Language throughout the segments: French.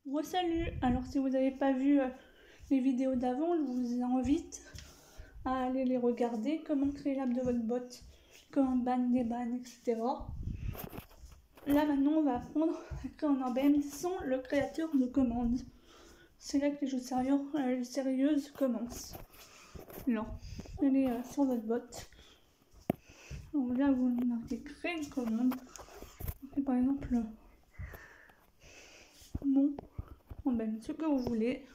Re-salut! Alors si vous n'avez pas vu les vidéos d'avant, je vous invite à aller les regarder, comment créer l'app de votre bot, comment ban des bans, etc. Là maintenant on va apprendre à créer un emblème sans le créateur de commande. C'est là que les choses sérieuses commencent. Alors, allez sur votre bot. Donc là vous marquez créer une commande. Et par exemple mon emblème, ce que vous voulez.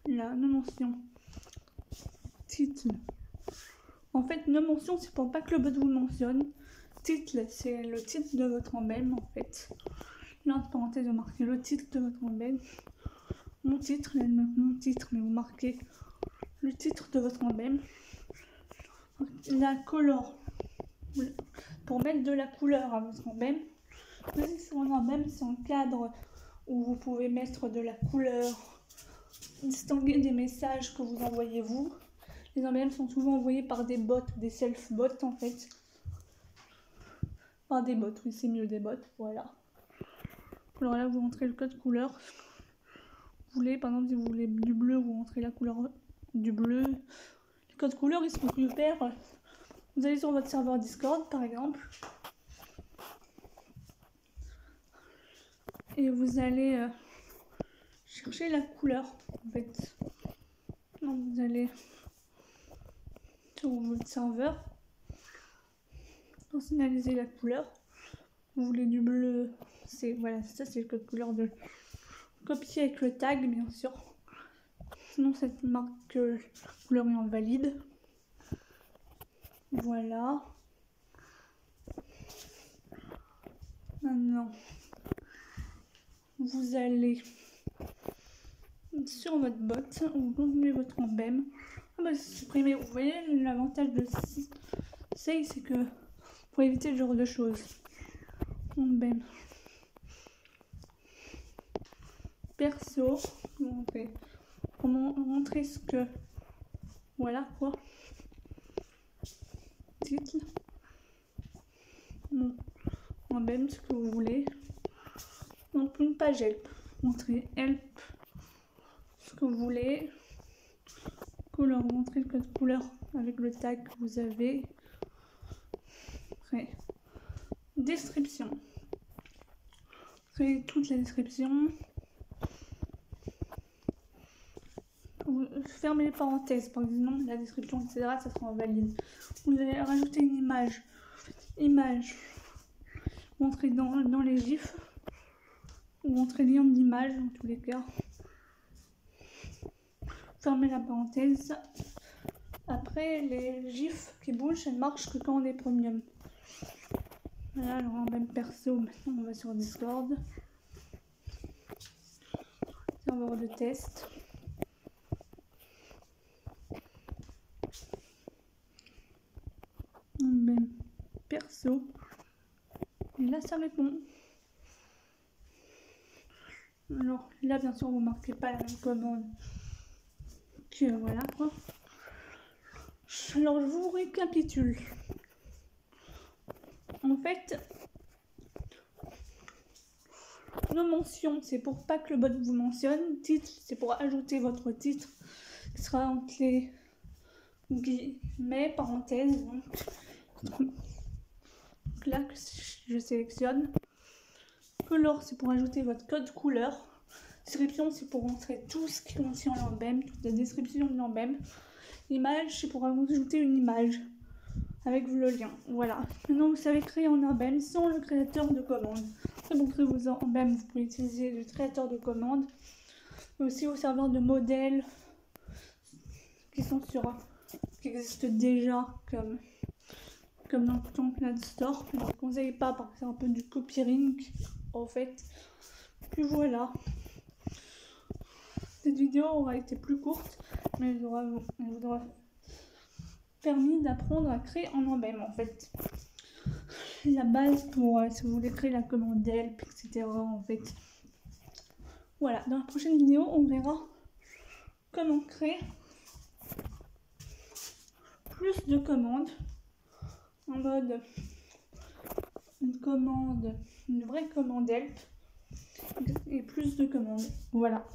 Là, nos mentions. Titre. En fait, nos mentions, c'est pour pas que le bot vous mentionne. Titre, c'est le titre de votre emblème, en fait. Là, entre parenthèses, vous marquez le titre de votre emblème. Mon titre, mais vous marquez le titre de votre emblème. La color, pour mettre de la couleur à votre emblème. Sur un emblème, c'est un cadre où vous pouvez mettre de la couleur, distinguer des messages que vous envoyez vous. Les emblèmes sont souvent envoyés par des bots, des self-bots en fait. Par des bots, oui c'est mieux des bots, voilà. Alors là vous rentrez le code couleur. Vous voulez, par exemple si vous voulez du bleu, vous rentrez la couleur du bleu. Le code couleur il se récupère. Vous allez sur votre serveur Discord par exemple. Et vous allez chercher la couleur en fait. Donc vous allez sur votre serveur, personnaliser la couleur. Vous voulez du bleu, c'est voilà, ça c'est le code couleur de copier avec le tag bien sûr. Sinon cette marque couleur est invalide. Voilà. Maintenant, vous allez sur votre bot, vous continuez votre emblème. Ah bah supprimer. Vous voyez l'avantage de c'est que pour éviter ce genre de choses. Emblème. Perso, comment montrer ce que voilà quoi. Titre. Mon emblème, ce que vous voulez. Donc une page help. Montrer help ce que vous voulez. Couleur, montrer le code couleur avec le tag que vous avez. Après, description. Créer toute la description. Fermez les parenthèses, par exemple la description, etc. Ça sera invalide. Vous allez rajouter une image. Image. Montrer dans les gifs. Ou montrer lien d'image en tous les cas. Fermez la parenthèse. Après, les gifs qui bougent, elles marchent que quand on est premium. Voilà, alors en même perso, maintenant on va sur Discord. Serveur de test. Même perso. Et là, ça répond. Alors là, bien sûr, vous marquez pas la même commande que voilà quoi. Alors, je vous récapitule. En fait, nos mentions, c'est pour pas que le bot vous mentionne. Titre, c'est pour ajouter votre titre qui sera entre les guillemets, parenthèses. Donc là, je sélectionne. Color, c'est pour ajouter votre code couleur. Description, c'est pour montrer tout ce qui contient l'emblème, toute la description de l'emblème. Image, c'est pour ajouter une image avec le lien. Voilà. Maintenant, vous savez créer un emblème sans le créateur de commande. Pour créer vos emblèmes, vous pouvez utiliser le créateur de commande, mais aussi au serveur de modèles qui existent déjà comme dans le Template Store. Je ne vous conseille pas parce que c'est un peu du copying en fait. Puis voilà. Cette vidéo aura été plus courte, mais elle vous aura permis d'apprendre à créer un emblème en fait. La base pour si vous voulez créer la commande help, etc. en fait. Voilà, dans la prochaine vidéo, on verra comment créer plus de commandes en mode une vraie commande help et plus de commandes. Voilà.